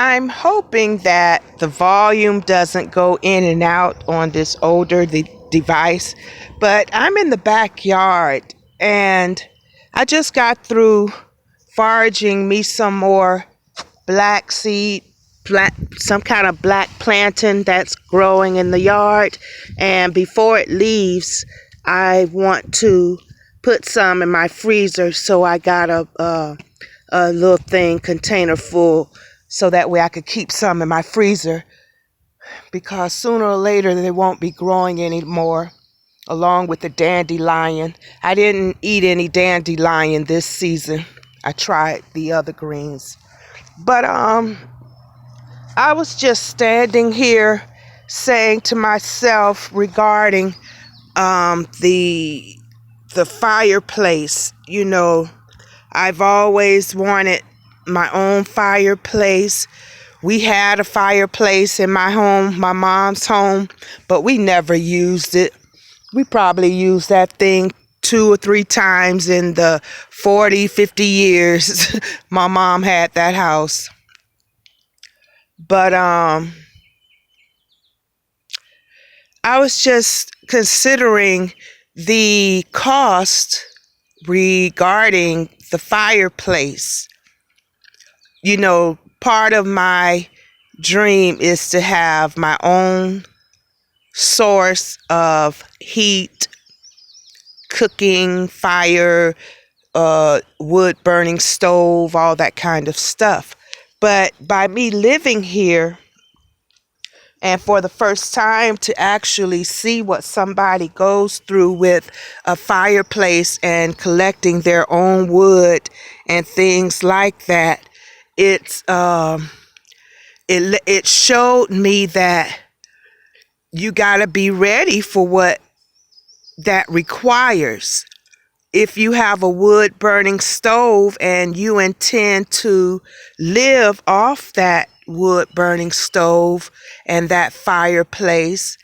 I'm hoping that the volume doesn't go in and out on this older device, but I'm in the backyard and I just got through foraging me some more black seed, some kind of black plantain that's growing in the yard. And before it leaves, I want to put some in my freezer. So I got a little container full so that way I could keep some in my freezer because sooner or later they won't be growing anymore along with the dandelion. I didn't eat any dandelion this season. I tried the other greens. But I was just standing here saying to myself regarding the fireplace. I've always wanted my own fireplace. We had a fireplace in my home, my mom's home, but we never used it. We probably used that thing 2 or 3 times in the 40, 50 years my mom had that house. But I was just considering the cost regarding the fireplace. Part of my dream is to have my own source of heat, cooking, fire, wood burning stove, all that kind of stuff. But by me living here, and for the first time to actually see what somebody goes through with a fireplace and collecting their own wood and things like that, it showed me that you got to be ready for what that requires. If you have a wood burning stove and you intend to live off that wood burning stove and that fireplace,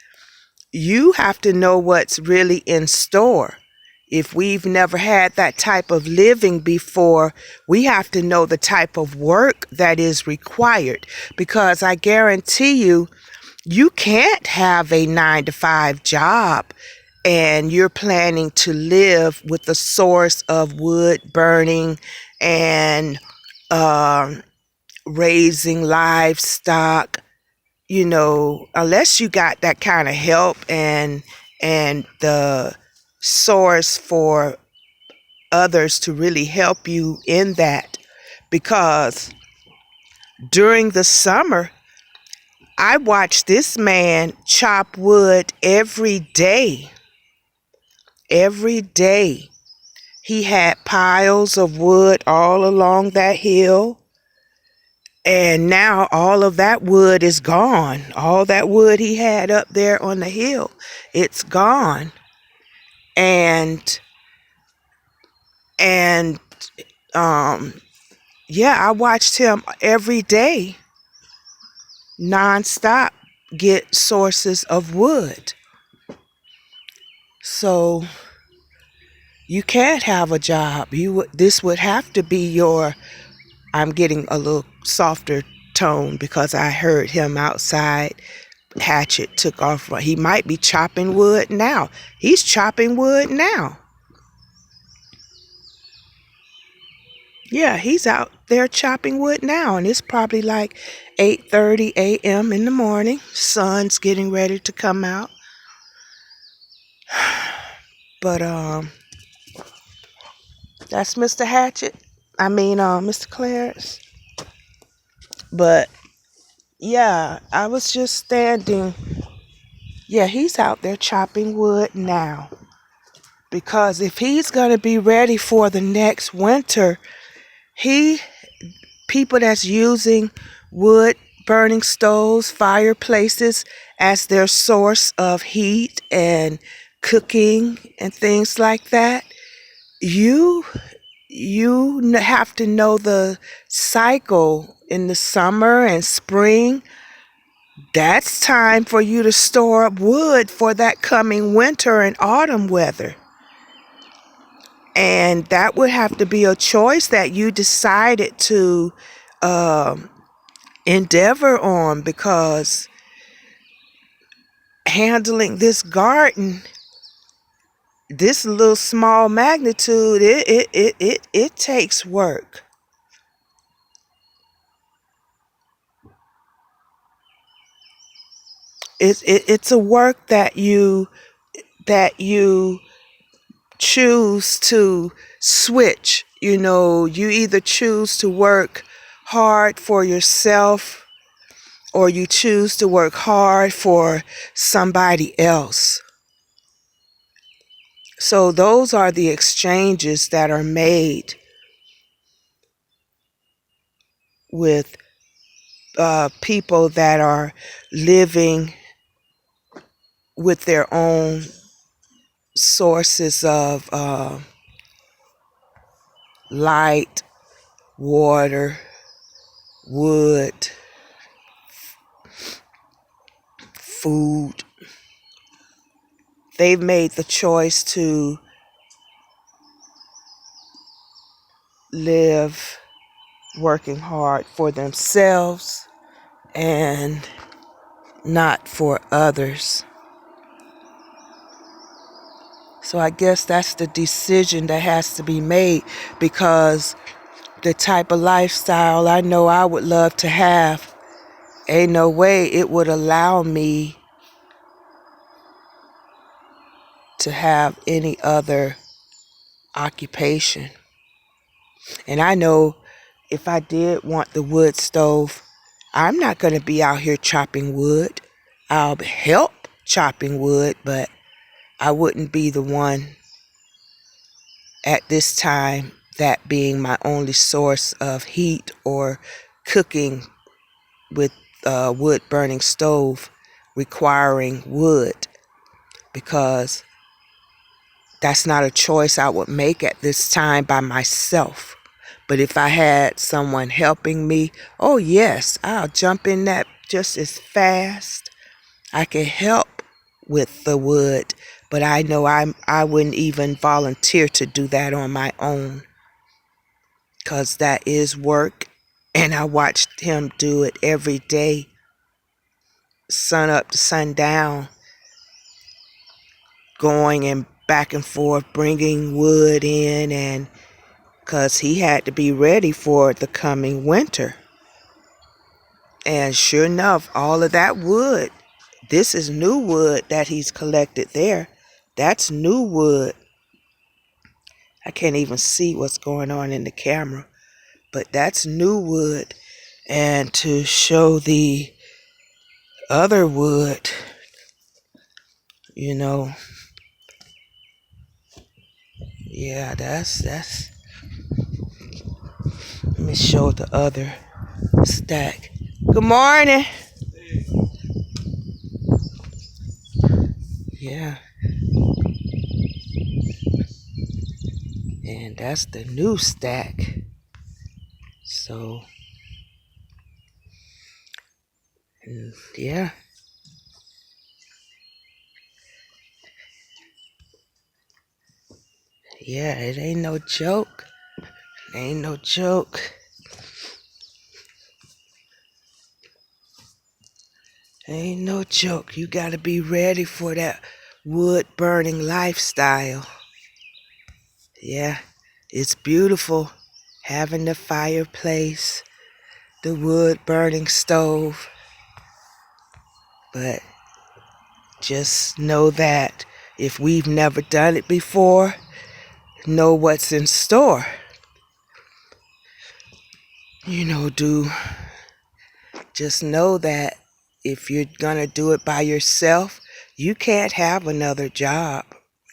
you have to know what's really in store. If we've never had that type of living before, we have to know the type of work that is required, because I guarantee you, you can't have a 9 to 5 job and you're planning to live with the source of wood burning and raising livestock, unless you got that kind of help and the source for others to really help you in that. Because during the summer, I watched this man chop wood every day. Every day. He had piles of wood all along that hill. And now all of that wood is gone. All that wood he had up there on the hill, it's gone. And and yeah, I watched him every day nonstop get sources of wood. So you can't have a job. This would have to be your. I'm getting a little softer tone because I heard him outside. Hatchet took off. He might be chopping wood now. He's chopping wood now. Yeah, he's out there chopping wood now, and it's probably like 8:30 a.m. in the morning. Sun's getting ready to come out. But that's Mr. Hatchet. Mr. Clarence. But yeah, I was just standing. Yeah, he's out there chopping wood now. Because if he's going to be ready for the next winter, people that's using wood burning stoves, fireplaces as their source of heat and cooking and things like that, you have to know the cycle. In the summer and spring, that's time for you to store up wood for that coming winter and autumn weather. And that would have to be a choice that you decided to endeavor on, because handling this garden, this little small magnitude, it takes work. It's a work that you choose to switch. You either choose to work hard for yourself, or you choose to work hard for somebody else. So those are the exchanges that are made with people that are living with their own sources of light, water, wood, food. They've made the choice to live working hard for themselves and not for others. So I guess that's the decision that has to be made, because the type of lifestyle I know I would love to have, ain't no way it would allow me to have any other occupation. And I know if I did want the wood stove, I'm not going to be out here chopping wood. I'll help chopping wood, but I wouldn't be the one at this time, that being my only source of heat or cooking with a wood burning stove requiring wood, because that's not a choice I would make at this time by myself. But if I had someone helping me, oh yes, I'll jump in that just as fast. I can help with the wood, but I know I wouldn't even volunteer to do that on my own, because that is work, and I watched him do it every day, sun up to sundown, going and back and forth, bringing wood in, and because he had to be ready for the coming winter. And sure enough, all of that wood, this is new wood that he's collected there. That's new wood. I can't even see what's going on in the camera, but that's new wood. And to show the other wood, yeah, that's. Let me show the other stack. Good morning. Yeah. And that's the new stack. So, yeah. Yeah, it ain't no joke. It ain't no joke. Ain't no joke. You gotta be ready for that wood burning lifestyle. Yeah, it's beautiful having the fireplace, the wood burning stove. But just know that if we've never done it before, know what's in store. Just know that if you're gonna do it by yourself, you can't have another job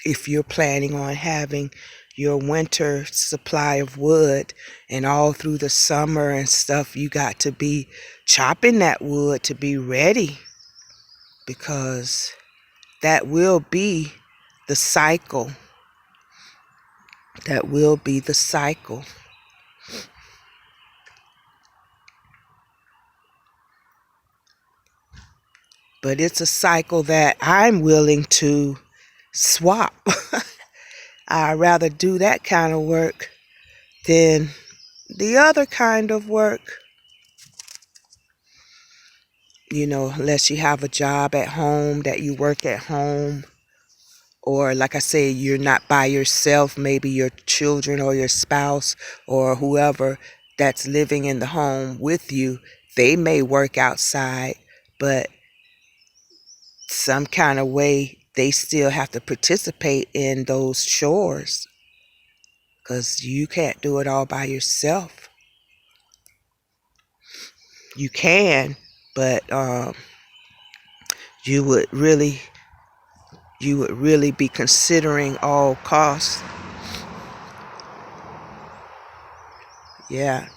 if you're planning on having your winter supply of wood, and all through the summer and stuff, you got to be chopping that wood to be ready, because that will be the cycle. That will be the cycle. But it's a cycle that I'm willing to swap. I'd rather do that kind of work than the other kind of work. unless you have a job at home, that you work at home, or like I say, you're not by yourself, maybe your children or your spouse or whoever that's living in the home with you, they may work outside, but some kind of way they still have to participate in those chores because you can't do it all by yourself. You can, but you would really be considering all costs. Yeah,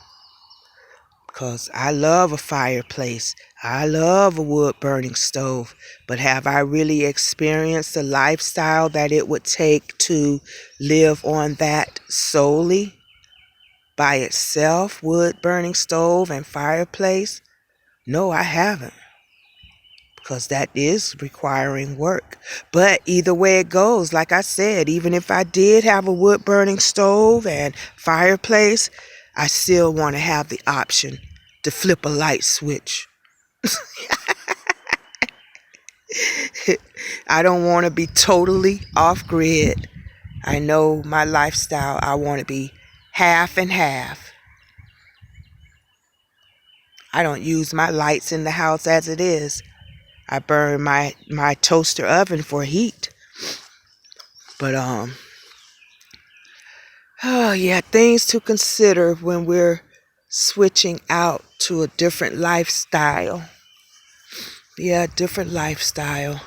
because I love a fireplace. I love a wood burning stove. But have I really experienced the lifestyle that it would take to live on that solely by itself? Wood burning stove and fireplace? No, I haven't. Because that is requiring work. But either way it goes, like I said, even if I did have a wood burning stove and fireplace, I still want to have the option to flip a light switch. I don't want to be totally off grid. I know my lifestyle, I want to be half and half. I don't use my lights in the house as it is. I burn my toaster oven for heat. But oh yeah, things to consider when we're switching out to a different lifestyle. Yeah, different lifestyle.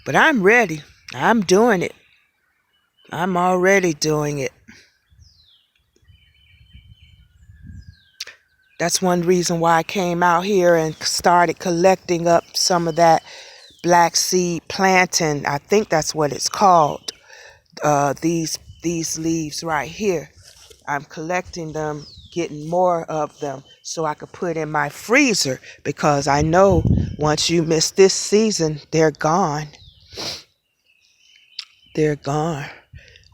But I'm ready. I'm doing it. I'm already doing it. That's one reason why I came out here and started collecting up some of that black seed plantain. I think that's what it's called. These leaves right here. I'm collecting them, getting more of them so I could put in my freezer, because I know once you miss this season, they're gone. They're gone.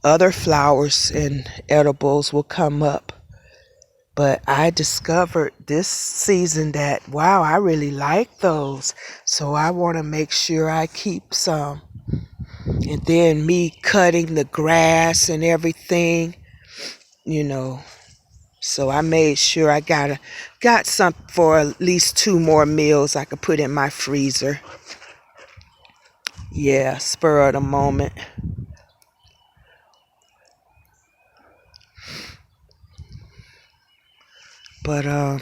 Other flowers and edibles will come up. But I discovered this season that, wow, I really like those. So I want to make sure I keep some. And then me cutting the grass and everything, So I made sure I got some for at least 2 more meals I could put in my freezer. Yeah, spur of the moment. But I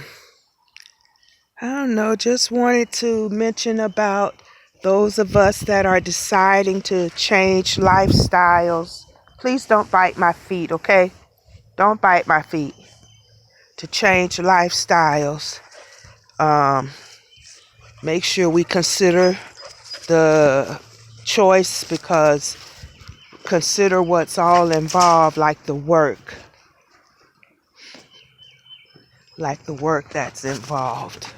don't know, just wanted to mention about those of us that are deciding to change lifestyles. Please don't bite my feet, okay? Don't bite my feet. To change lifestyles. Make sure we consider the choice, because consider what's all involved, like the work that's involved.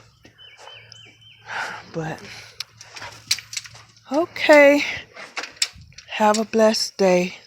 But okay, have a blessed day.